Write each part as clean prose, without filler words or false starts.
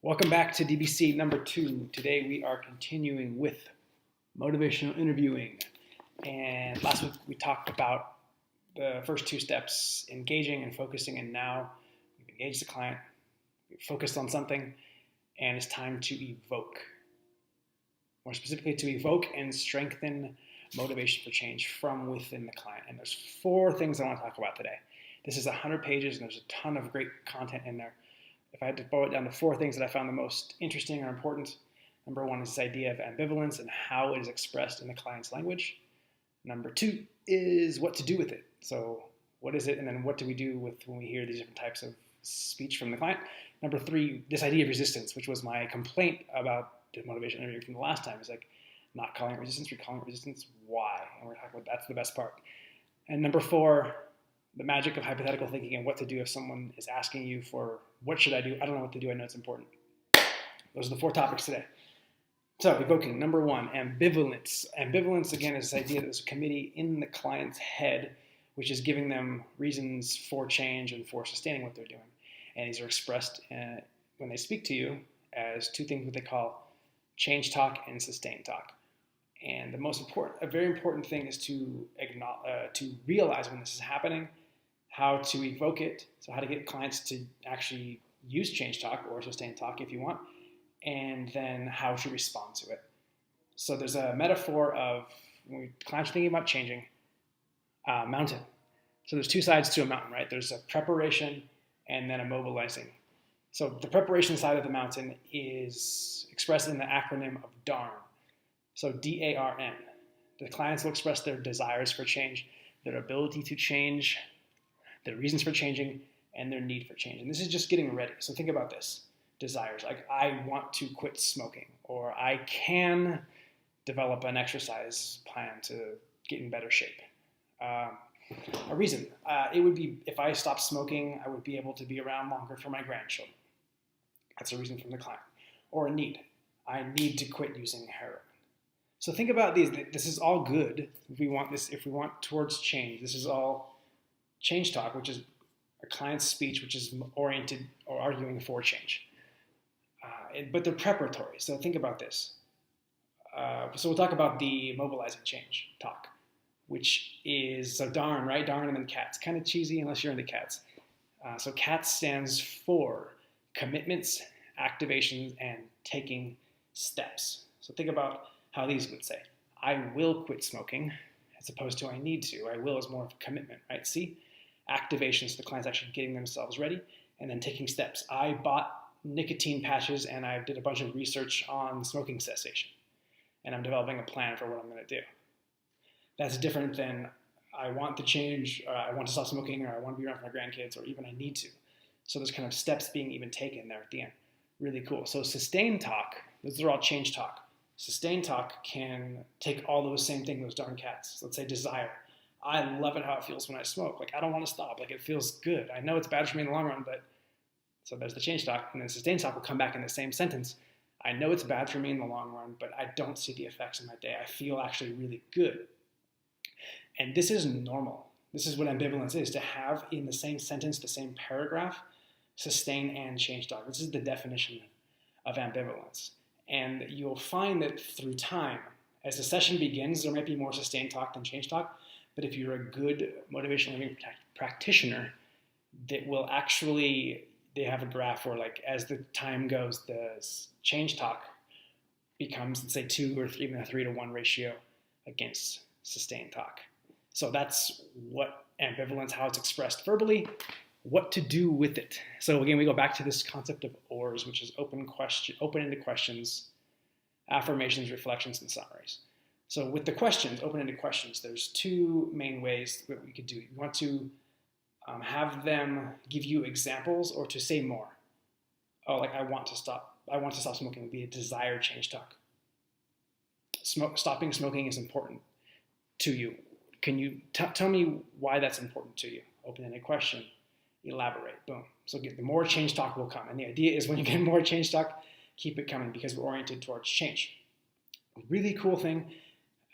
Welcome back to DBC number 2. Today we are continuing with motivational interviewing. And last week we talked about the first 2 steps, engaging and focusing, and now we've engaged the client, we've focused on something, and it's time to evoke. More specifically, to evoke and strengthen motivation for change from within the client. And there's 4 things I want to talk about today. This is 100 pages and there's a ton of great content in there. If I had to boil it down to 4 things that I found the most interesting or important, number 1 is this idea of ambivalence and how it is expressed in the client's language. Number 2 is what to do with it. So what is it, and then what do we do with when we hear these different types of speech from the client? Number 3, this idea of resistance, which was my complaint about the motivation interview from the last time. Is like not calling it resistance, we're calling it resistance. Why? And we're talking about that's the best part. And number 4, the magic of hypothetical thinking and what to do if someone is asking you for what should I do? I don't know what to do. I know it's important. Those are the 4 topics today. So evoking, number 1, ambivalence. Ambivalence, again, is this idea that there's a committee in the client's head which is giving them reasons for change and for sustaining what they're doing. And these are expressed when they speak to you as 2 things that they call change talk and sustain talk. And the most important, a very important thing is to realize when this is happening, how to evoke it, so how to get clients to actually use change talk or sustain talk if you want, and then how to respond to it. So there's a metaphor of when clients are thinking about changing, mountain. So there's 2 sides to a mountain, right? There's a preparation and then a mobilizing. So the preparation side of the mountain is expressed in the acronym of DARN. So D-A-R-N. The clients will express their desires for change, their ability to change, their reasons for changing, and their need for change. And this is just getting ready. So think about this. Desires, like I want to quit smoking, or I can develop an exercise plan to get in better shape. A reason, it would be if I stopped smoking, I would be able to be around longer for my grandchildren. That's a reason from the client. Or a need. I need to quit using heroin. So think about these. This is all good. If we want towards change, this is all change talk, which is a client's speech, which is oriented or arguing for change. But they're preparatory. So think about this. So we'll talk about the mobilizing change talk, which is so DARN, right? DARN and then CATS. Kind of cheesy unless you're into CATS. So CATS stands for commitments, activations, and taking steps. So think about how these would say, I will quit smoking, as opposed to I need to. I will is more of a commitment, right? See? Activations, the client's actually getting themselves ready, and then taking steps. I bought nicotine patches and I did a bunch of research on smoking cessation, and I'm developing a plan for what I'm going to do. That's different than I want to change, I want to stop smoking, or I want to be around for my grandkids, or even I need to. So there's kind of steps being even taken there at the end. Really cool. So sustain talk, those are all change talk. Sustain talk can take all those same things, those darn cats. Let's say desire. I love it how it feels when I smoke. Like I don't want to stop. Like it feels good. I know it's bad for me in the long run, but so there's the change talk, and then sustain talk will come back in the same sentence. I know it's bad for me in the long run, but I don't see the effects in my day. I feel actually really good. And this is normal. This is what ambivalence is, to have in the same sentence, the same paragraph, sustain and change talk. This is the definition of ambivalence. And you'll find that through time, as the session begins, there might be more sustain talk than change talk. But if you're a good motivational interviewing practitioner, that will actually, they have a graph where like as the time goes, the change talk becomes, let's say 2 or 3, even a 3-to-1 ratio against sustain talk. So that's what ambivalence, how it's expressed verbally, what to do with it. So again, we go back to this concept of ORs, which is open-ended questions, affirmations, reflections, and summaries. So with the questions, open-ended questions, there's 2 main ways that we could do it. You want to have them give you examples or to say more. Oh, like I want to stop smoking would be a desire change talk. Stopping smoking is important to you. Can you tell me why that's important to you? Open-ended question, elaborate, boom. So the more change talk will come. And the idea is when you get more change talk, keep it coming because we're oriented towards change. A really cool thing,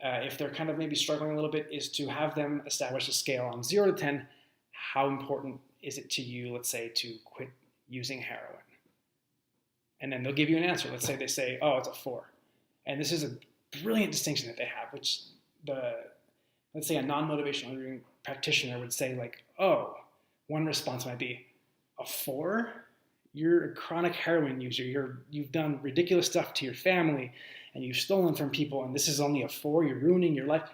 if they're kind of maybe struggling a little bit, is to have them establish a scale on 0 to 10. How important is it to you, let's say, to quit using heroin? And then they'll give you an answer. Let's say they say, oh, it's a 4. And this is a brilliant distinction that they have, which let's say a non-motivational interviewing practitioner would say like, oh, one response might be, a 4? You're a chronic heroin user. You've done ridiculous stuff to your family, and you've stolen from people, and this is only a 4. You're ruining your life.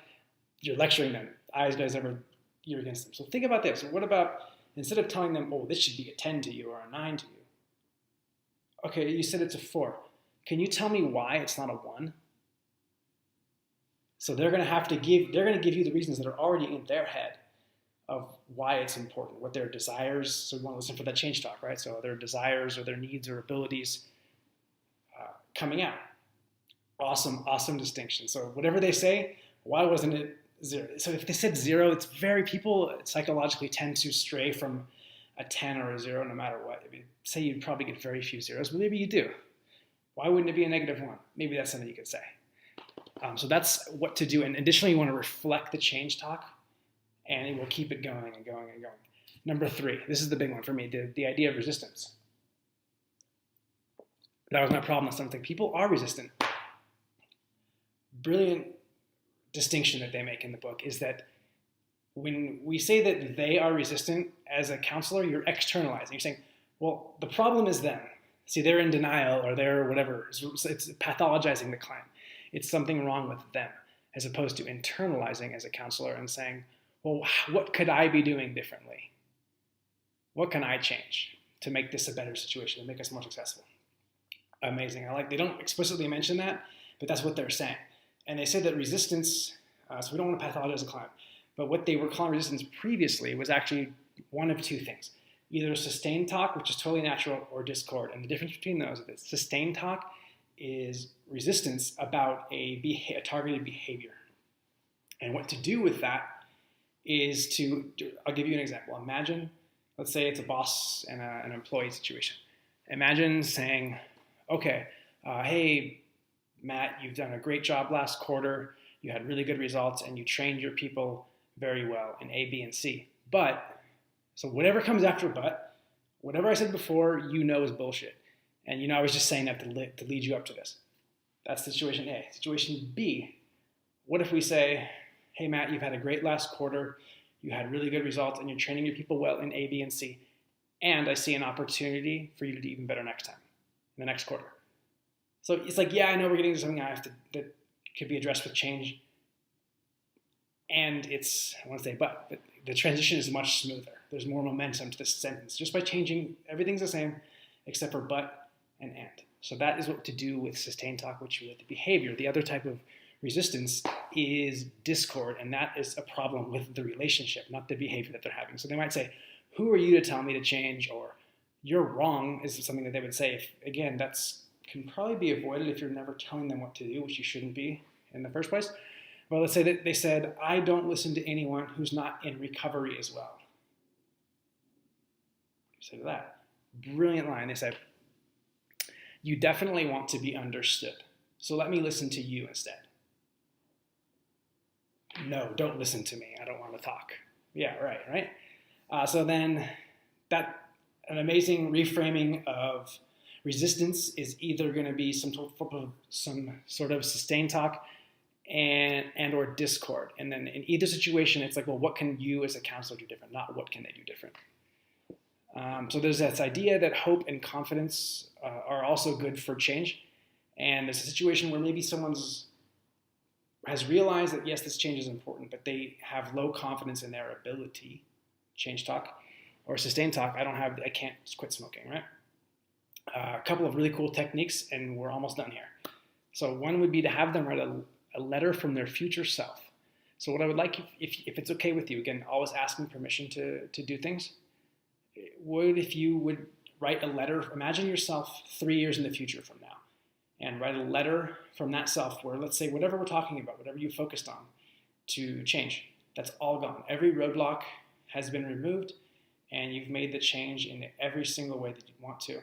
You're lecturing them. Eyes guys ever, you're against them. So think about this. What about, instead of telling them, oh, this should be a 10 to you or a 9 to you. Okay, you said it's a 4. Can you tell me why it's not a 1? So they're going to give you the reasons that are already in their head of why it's important, what their desires. So we want to listen for that change talk, right? So their desires or their needs or abilities coming out. Awesome distinction. So whatever they say, why wasn't it 0? So if they said 0, people psychologically tend to stray from a 10 or a 0 no matter what. I mean, say you'd probably get very few zeros, but maybe you do. Why wouldn't it be a -1? Maybe that's something you could say. So that's what to do. And additionally, you want to reflect the change talk, and it will keep it going and going and going. Number 3, this is the big one for me, the idea of resistance. That was my problem with something. People are resistant. Brilliant distinction that they make in the book is that when we say that they are resistant as a counselor, you're externalizing. You're saying, well, the problem is them. See, they're in denial or they're whatever. It's pathologizing the client. It's something wrong with them, as opposed to internalizing as a counselor and saying, well, what could I be doing differently? What can I change to make this a better situation, to make us more successful? Amazing. They don't explicitly mention that, but that's what they're saying. And they said that resistance, so we don't want to pathologize a client, but what they were calling resistance previously was actually one of 2 things. Either sustained talk, which is totally natural, or discord. And the difference between those is that sustained talk is resistance about a targeted behavior. And what to do with that is I'll give you an example. Imagine, let's say it's a boss and an employee situation. Imagine saying, okay, hey, Matt, you've done a great job last quarter. You had really good results, and you trained your people very well in A, B, and C. So whatever comes after but, whatever I said before, is bullshit. And I was just saying that to lead you up to this. That's situation A. Situation B, what if we say, hey, Matt, you've had a great last quarter. You had really good results, and you're training your people well in A, B, and C. And I see an opportunity for you to do even better next time, in the next quarter. So it's like, yeah, I know we're getting to something that could be addressed with change. And I want to say but the transition is much smoother. There's more momentum to this sentence just by changing. Everything's the same except for but and and. So that is what to do with sustained talk, which with the behavior. The other type of resistance is discord, and that is a problem with the relationship, not the behavior that they're having. So they might say, who are you to tell me to change? Or you're wrong is something that they would say. Again, that's can probably be avoided if you're never telling them what to do, which you shouldn't be in the first place. Well, let's say that they said, I don't listen to anyone who's not in recovery as well. So to that, brilliant line. They said, you definitely want to be understood. So let me listen to you instead. No, don't listen to me. I don't want to talk. Yeah, right. So then an amazing reframing of resistance is either going to be some sort of sustained talk and or discord. And then in either situation, it's like, well, what can you as a counselor do different? Not what can they do different. So there's this idea that hope and confidence are also good for change. And there's a situation where maybe someone has realized that, yes, this change is important, but they have low confidence in their ability, change talk, or sustained talk, I can't quit smoking, right? A couple of really cool techniques, and we're almost done here. So one would be to have them write a letter from their future self. So what I would like, if it's okay with you, again, always asking permission to do things, if you would write a letter, imagine yourself 3 years in the future from now, and write a letter from that self where, let's say, whatever we're talking about, whatever you focused on to change, that's all gone. Every roadblock has been removed, and you've made the change in every single way that you want to.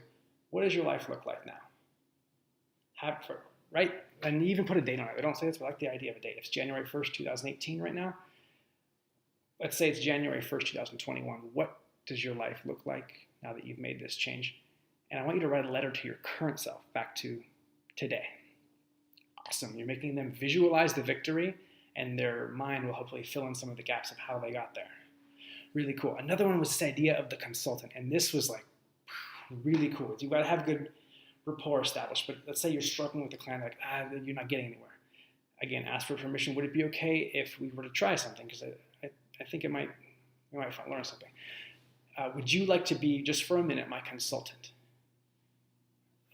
What does your life look like now? Right? And even put a date on it. I don't say this, but I like the idea of a date. It's January 1st, 2018 right now. Let's say it's January 1st, 2021. What does your life look like now that you've made this change? And I want you to write a letter to your current self, back to today. Awesome. You're making them visualize the victory, and their mind will hopefully fill in some of the gaps of how they got there. Really cool. Another one was this idea of the consultant, and this was like really cool. You've got to have good rapport established, but let's say you're struggling with the client, like, you're not getting anywhere. Again, ask for permission. Would it be okay if we were to try something? Because I think you might learn something. Would you like to be, just for a minute, my consultant?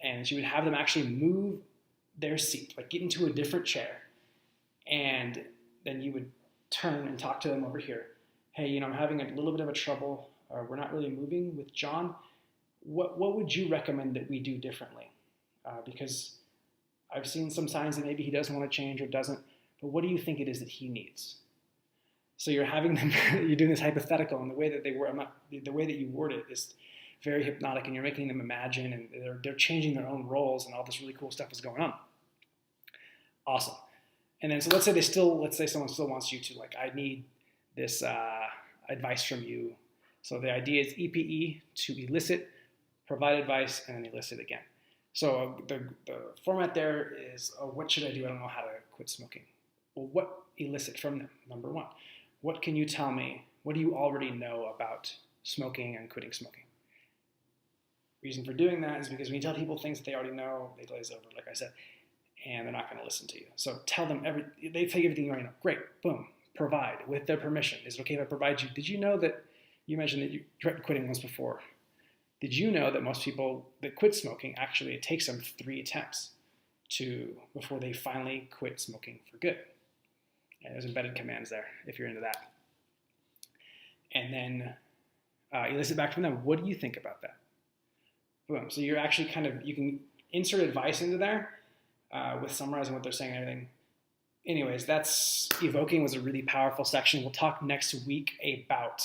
And you would have them actually move their seat, like get into a different chair, and then you would turn and talk to them over here. Hey, I'm having a little bit of a trouble, or we're not really moving with John. What would you recommend that we do differently? Because I've seen some signs that maybe he doesn't want to change or doesn't, but what do you think it is that he needs? So you're having them, you're doing this hypothetical, and the way that the way that you word it is very hypnotic, and you're making them imagine, and they're changing their own roles, and all this really cool stuff is going on. Awesome. And then, so let's say someone still wants you to, like, I need this advice from you. So the idea is EPE, to elicit, provide advice, and then elicit again. So the format there is, what should I do? I don't know how to quit smoking. Well, what elicit from them? Number one, what can you tell me? What do you already know about smoking and quitting smoking? Reason for doing that is because when you tell people things that they already know, they glaze over, like I said, and they're not going to listen to you. So tell them they tell you everything you already know. Great, boom, provide with their permission. Is it okay if I provide you? Did you know that you mentioned that you tried quitting once before? Did you know that most people that quit smoking, actually it takes them 3 attempts before they finally quit smoking for good? And there's embedded commands there if you're into that. And then elicit back from them, what do you think about that? Boom. So you're actually you can insert advice into there with summarizing what they're saying and everything. Anyways, Evoking was a really powerful section. We'll talk next week about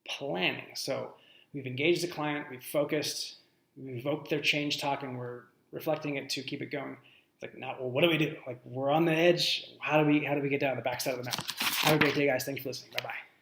planning. So we've engaged the client, we've focused, we've evoked their change talk, and we're reflecting it to keep it going. It's like, now, well, what do we do? Like, we're on the edge. How do we get down the backside of the mountain? Have a great day, guys. Thanks for listening. Bye-bye.